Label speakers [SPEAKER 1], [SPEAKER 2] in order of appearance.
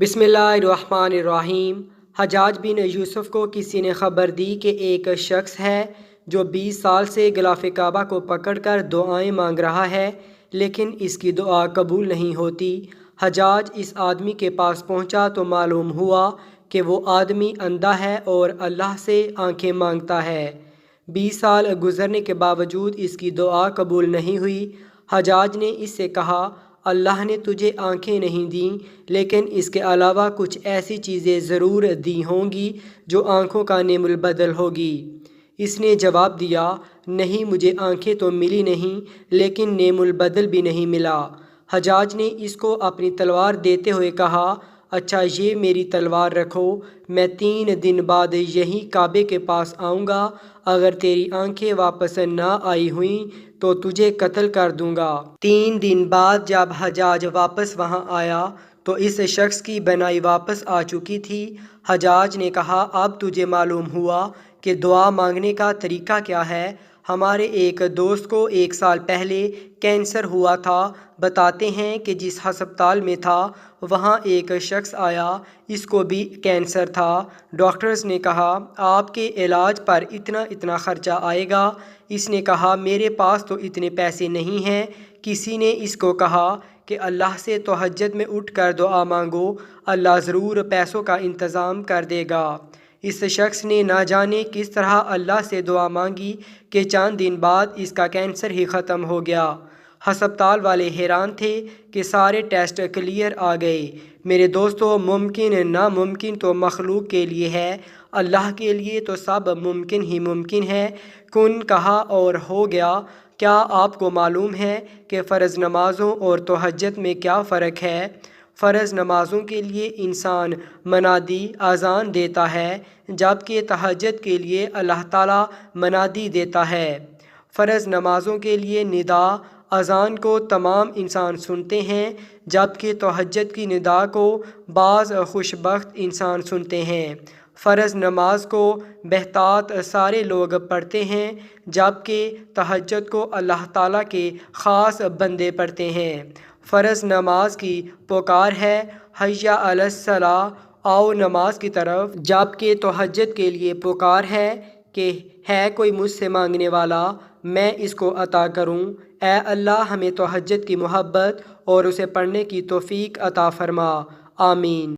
[SPEAKER 1] बिस्मिल्लाहिर्रहमानिर्रहीम। हज्जाज बिन यूसुफ को किसी ने खबर दी कि एक शख्स है जो 20 साल से गिलाफ काबा को पकड़कर दुआएं मांग रहा है, लेकिन इसकी दुआ कबूल नहीं होती। हज्जाज इस आदमी के पास पहुंचा तो मालूम हुआ कि वो आदमी अंधा है और अल्लाह से आंखें मांगता है। 20 साल गुजरने के बावजूद इसकी दुआ कबूल नहीं हुई। हज्जाज ने इससे कहा, अल्लाह ने तुझे आंखें नहीं दी, लेकिन इसके अलावा कुछ ऐसी चीज़ें ज़रूर दी होंगी जो आंखों का नेमुल बदल होगी। इसने जवाब दिया, नहीं, मुझे आंखें तो मिली नहीं, लेकिन नेमुल बदल भी नहीं मिला। हज्जाज ने इसको अपनी तलवार देते हुए कहा, अच्छा, ये मेरी तलवार रखो, मैं 3 दिन बाद यहीं काबे के पास आऊँगा। अगर तेरी आंखें वापस ना आई हुई तो तुझे कत्ल कर दूंगा। 3 दिन बाद जब हज्जाज वापस वहां आया तो इस शख्स की बनाई वापस आ चुकी थी। हज्जाज ने कहा, अब तुझे मालूम हुआ कि दुआ मांगने का तरीका क्या है। हमारे एक दोस्त को 1 साल पहले कैंसर हुआ था। बताते हैं कि जिस हस्पताल में था वहाँ एक शख्स आया, इसको भी कैंसर था। डॉक्टर्स ने कहा, आपके इलाज पर इतना इतना ख़र्चा आएगा। इसने कहा, मेरे पास तो इतने पैसे नहीं हैं। किसी ने इसको कहा कि अल्लाह से तहज्जुद में उठ कर दुआ मांगो, अल्लाह ज़रूर पैसों का इंतज़ाम कर देगा। इस शख्स ने ना जाने किस तरह अल्लाह से दुआ मांगी कि चंद दिन बाद इसका कैंसर ही ख़त्म हो गया। हस्पताल वाले हैरान थे कि सारे टेस्ट क्लियर आ गए। मेरे दोस्तों, मुमकिन नामुमकिन तो मखलूक के लिए है, अल्लाह के लिए तो सब मुमकिन ही मुमकिन है। कुन कहा और हो गया। क्या आपको मालूम है कि फ़र्ज़ नमाज़ों और तहज्जुद में क्या फ़र्क है? फ़र्ज़ नमाज़ों के लिए इंसान मनादी अज़ान देता है, जबकि तहज्जुद के लिए अल्लाह ताला मनादी देता है। फ़र्ज़ नमाज़ों के लिए निदा अज़ान को तमाम इंसान सुनते हैं, जबकि तहज्जुद की निदा को बाज़ खुशबख्त इंसान सुनते हैं। फ़र्ज़ नमाज को बेहतात सारे लोग पढ़ते हैं, जबकि तहज्जुद को अल्लाह ताला के ख़ास बंदे पढ़ते हैं। फ़र्ज़ नमाज की पुकार है, हय्या अलस्सलाह, आओ नमाज की तरफ, जबकि तहज्जुद के लिए पुकार है कि है कोई मुझसे मांगने वाला, मैं इसको अता करूं। ऐ अल्लाह, हमें तहज्जुद की मोहब्बत और उसे पढ़ने की तौफ़ीक अता फ़रमा। आमीन।